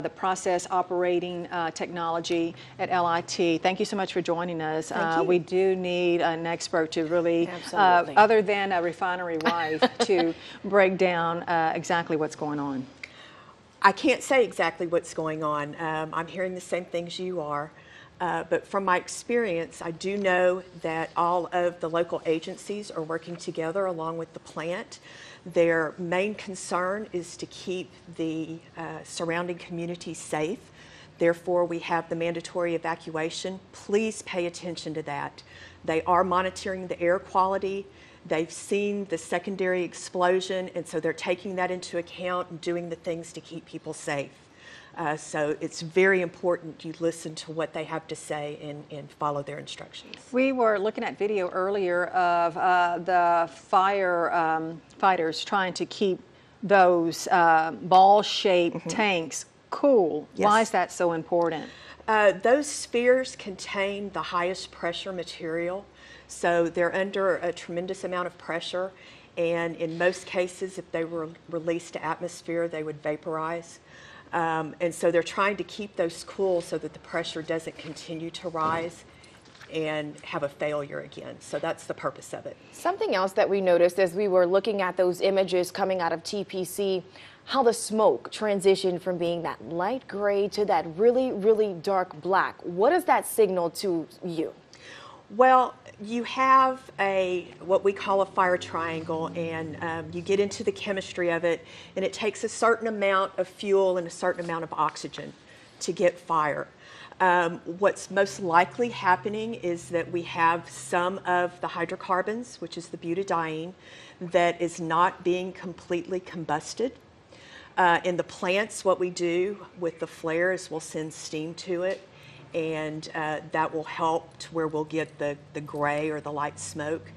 the process operating technology at LIT. Thank you so much for joining us. We do need an expert to really, other than a refinery wife, to break down exactly what's going on. I can't say exactly what's going on. I'm hearing the same things you are. But from my experience, I do know that all of the local agencies are working together along with the plant. Their main concern is to keep the surrounding community safe. Therefore, we have the mandatory evacuation. Please pay attention to that. They are monitoring the air quality. They've seen the secondary explosion, and so they're taking that into account and doing the things to keep people safe. So it's very important you listen to what they have to say and follow their instructions. We were looking at video earlier of the fighters trying to keep those ball-shaped tanks cool. Yes. Why is that so important? Those spheres contain the highest pressure material, so they're under a tremendous amount of pressure, and in most cases, if they were released to atmosphere, they would vaporize. And so they're trying to keep those cool so that the pressure doesn't continue to rise and have a failure again. So that's the purpose of it. Something else that we noticed as we were looking at those images coming out of TPC, how the smoke transitioned from being that light gray to that really, really dark black. What does that signal to you? Well, you have what we call a fire triangle, and you get into the chemistry of it, and it takes a certain amount of fuel and a certain amount of oxygen to get fire. What's most likely happening is that we have some of the hydrocarbons, which is the butadiene, that is not being completely combusted. In the plants, what we do with the flare is we'll send steam to it, and that will help to where we'll get the gray or the light smoke.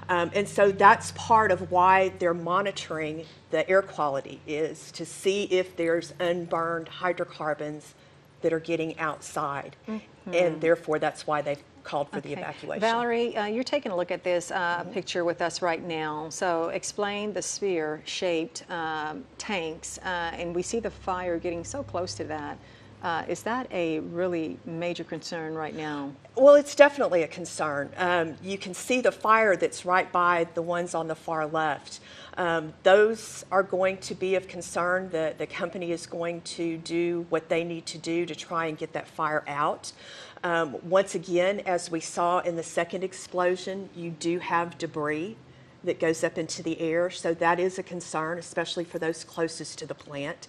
And so that's part of why they're monitoring the air quality, is to see if there's unburned hydrocarbons that are getting outside. And therefore, that's why they've called for the evacuation. Valerie, you're taking a look at this picture with us right now. So explain the sphere-shaped tanks, and we see the fire getting so close to that. Is that a really major concern right now? Well, it's definitely a concern. You can see the fire that's right by the ones on the far left. Those are going to be of concern. The company is going to do what they need to do to try and get that fire out. Once again, as we saw in the second explosion, you do have debris that goes up into the air, so that is a concern, especially for those closest to the plant.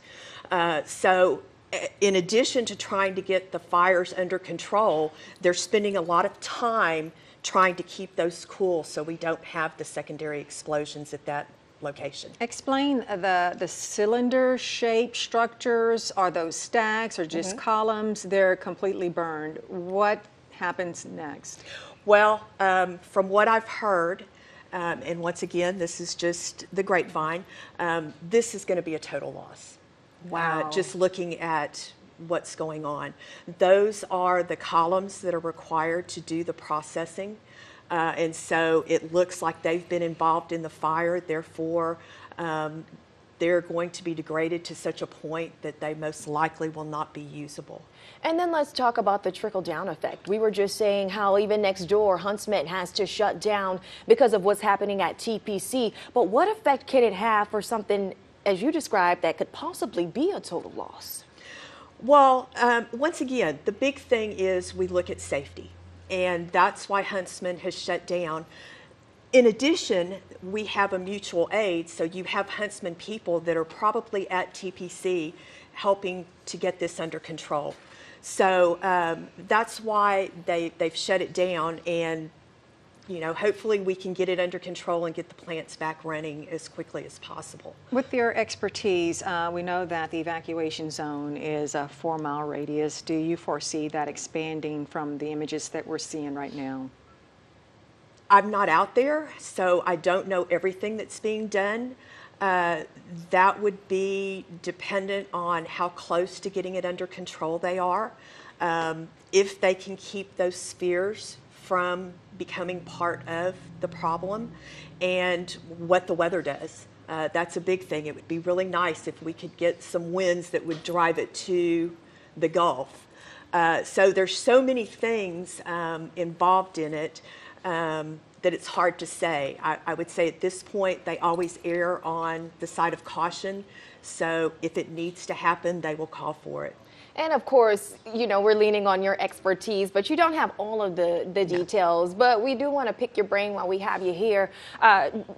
In addition to trying to get the fires under control, they're spending a lot of time trying to keep those cool so we don't have the secondary explosions at that location. Explain the cylinder-shaped structures. Are those stacks or just columns? They're completely burned. What happens next? Well, from what I've heard, and once again, this is just the grapevine, this is going to be a total loss. Wow. Just looking at what's going on. Those are the columns that are required to do the processing. And so it looks like they've been involved in the fire. Therefore, they're going to be degraded to such a point that they most likely will not be usable. And then let's talk about the trickle-down effect. We were just saying how even next door, Huntsman has to shut down because of what's happening at TPC. But what effect can it have for something, as you described, that could possibly be a total loss? Well, once again, the big thing is we look at safety, and that's why Huntsman has shut down. In addition, we have a mutual aid, so you have Huntsman people that are probably at TPC helping to get this under control. So that's why they've shut it down, and hopefully we can get it under control and get the plants back running as quickly as possible. With your expertise, we know that the evacuation zone is a 4-mile radius. Do you foresee that expanding from the images that we're seeing right now? I'm not out there, so I don't know everything that's being done. That would be dependent on how close to getting it under control they are. If they can keep those spheres from becoming part of the problem, and what the weather does. That's a big thing. It would be really nice if we could get some winds that would drive it to the Gulf. So there's so many things involved in it that it's hard to say. I would say at this point they always err on the side of caution. So if it needs to happen, they will call for it. And of course, we're leaning on your expertise, but you don't have all of the details. But we do want to pick your brain while we have you here.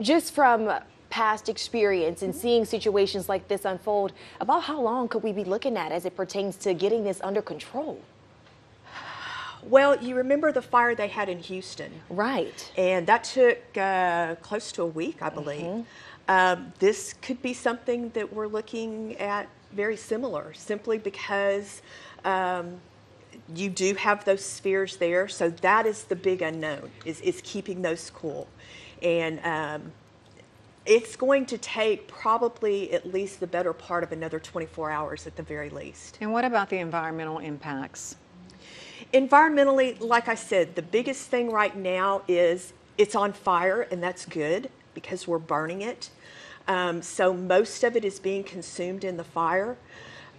Just from past experience and seeing situations like this unfold, about how long could we be looking at as it pertains to getting this under control? Well, you remember the fire they had in Houston. Right. And that took close to a week, I believe. This could be something that we're looking at very similar, simply because you do have those spheres there. So that is the big unknown, is keeping those cool. And it's going to take probably at least the better part of another 24 hours at the very least. And what about the environmental impacts? Environmentally, like I said, the biggest thing right now is it's on fire, and that's good because we're burning it. So most of it is being consumed in the fire.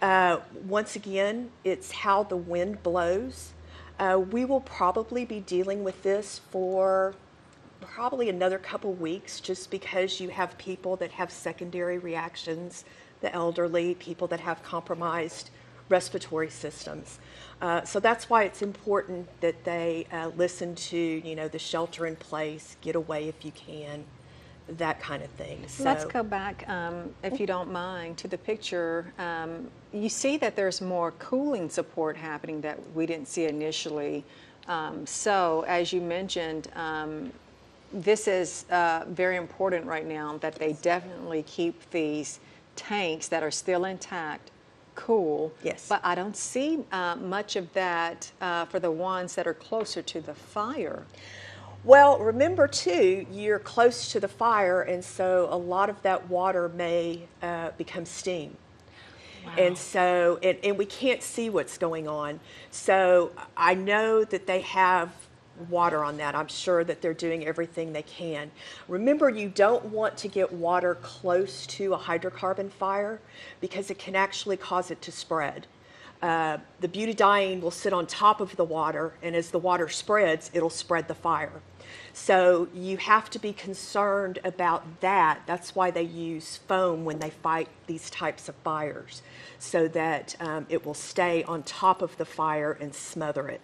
Once again, it's how the wind blows. We will probably be dealing with this for probably another couple weeks, just because you have people that have secondary reactions, the elderly, people that have compromised respiratory systems. So that's why it's important that they listen to, the shelter in place, get away if you can, that kind of thing. So let's go back, if you don't mind, to the picture. You see that there's more cooling support happening that we didn't see initially. So as you mentioned, this is very important right now that they definitely keep these tanks that are still intact cool. Yes. But I don't see much of that for the ones that are closer to the fire. Well, remember too, you're close to the fire, and so a lot of that water may become steam. Wow. And so, and we can't see what's going on. So I know that they have water on that. I'm sure that they're doing everything they can. Remember, you don't want to get water close to a hydrocarbon fire because it can actually cause it to spread. The butadiene will sit on top of the water, and as the water spreads, it'll spread the fire. So you have to be concerned about that. That's why they use foam when they fight these types of fires, so that it will stay on top of the fire and smother it.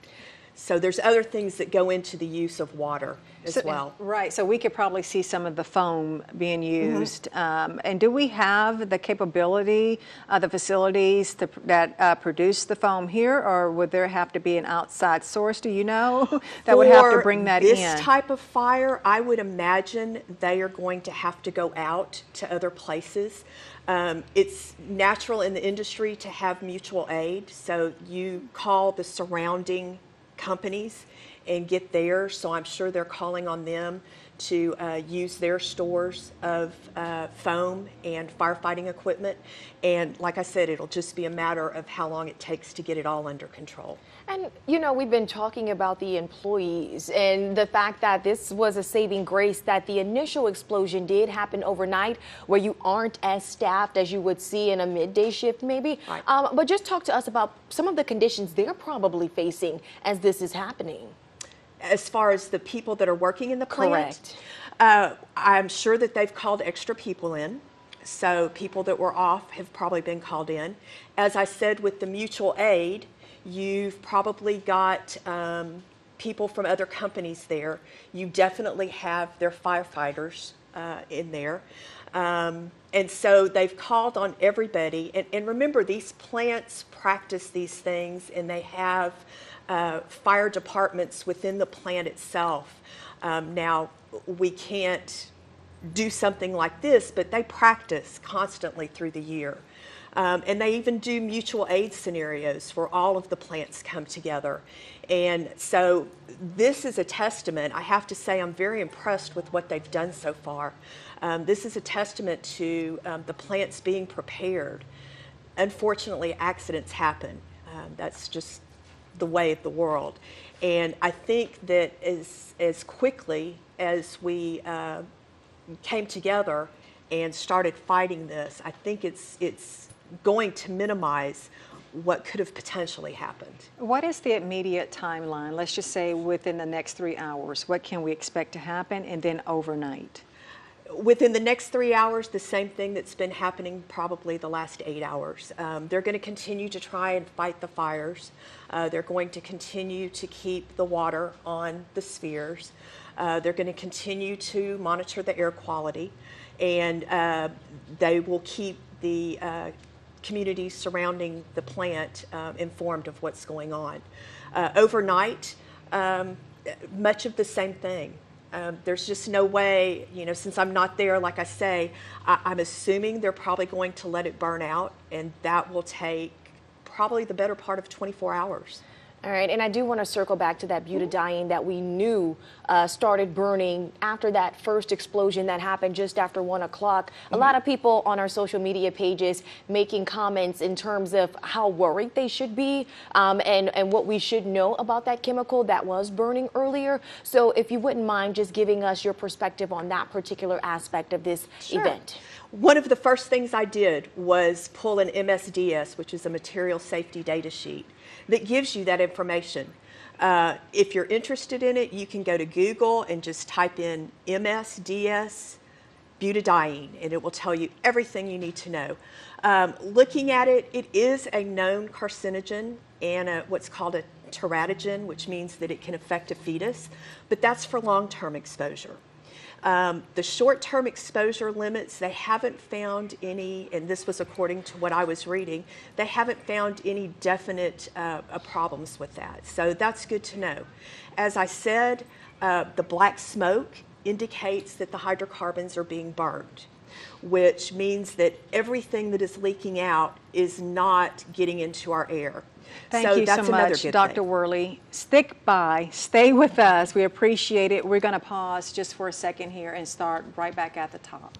So there's other things that go into the use of water as well. Right, so we could probably see some of the foam being used. And do we have the capability, the facilities that produce the foam here, or would there have to be an outside source, do you know, that would have to bring that in? This type of fire, I would imagine they are going to have to go out to other places. It's natural in the industry to have mutual aid, so you call the surrounding companies and get theirs, so I'm sure they're calling on them to use their stores of foam and firefighting equipment. And like I said, it'll just be a matter of how long it takes to get it all under control. And, we've been talking about the employees and the fact that this was a saving grace, that the initial explosion did happen overnight where you aren't as staffed as you would see in a midday shift maybe. Right. But just talk to us about some of the conditions they're probably facing as this is happening. As far as the people that are working in the plant? Correct. I'm sure that they've called extra people in. So people that were off have probably been called in. As I said, with the mutual aid, you've probably got people from other companies there. You definitely have their firefighters in there. And so they've called on everybody. And remember, these plants practice these things, and they have fire departments within the plant itself. Now, we can't do something like this, but they practice constantly through the year. And they even do mutual aid scenarios where all of the plants come together. And so this is a testament. I have to say I'm very impressed with what they've done so far. This is a testament to the plants being prepared. Unfortunately, accidents happen. That's just the way of the world. And I think that as quickly as we came together and started fighting this, I think it's going to minimize what could have potentially happened. What is the immediate timeline? Let's just say within the next 3 hours. What can we expect to happen, and then overnight? Within the next 3 hours, the same thing that's been happening probably the last 8 hours. They're going to continue to try and fight the fires. They're going to continue to keep the water on the spheres. They're going to continue to monitor the air quality, and they will keep the communities surrounding the plant informed of what's going on. Overnight, much of the same thing. There's just no way, since I'm not there, like I say, I'm assuming they're probably going to let it burn out, and that will take probably the better part of 24 hours. All right, and I do want to circle back to that butadiene that we knew started burning after that first explosion that happened just after 1 o'clock. A lot of people on our social media pages making comments in terms of how worried they should be and what we should know about that chemical that was burning earlier. So if you wouldn't mind just giving us your perspective on that particular aspect of this event. One of the first things I did was pull an MSDS, which is a material safety data sheet, that gives you that information. If you're interested in it, you can go to Google and just type in MSDS butadiene, and it will tell you everything you need to know. Looking at it, it is a known carcinogen and what's called a teratogen, which means that it can affect a fetus, but that's for long-term exposure. The short-term exposure limits, they haven't found any, and this was according to what I was reading, they haven't found any definite problems with that. So that's good to know. As I said, the black smoke indicates that the hydrocarbons are being burned, which means that everything that is leaking out is not getting into our air. Thank you so much, Dr. Worley. Stick by, stay with us. We appreciate it. We're going to pause just for a second here and start right back at the top.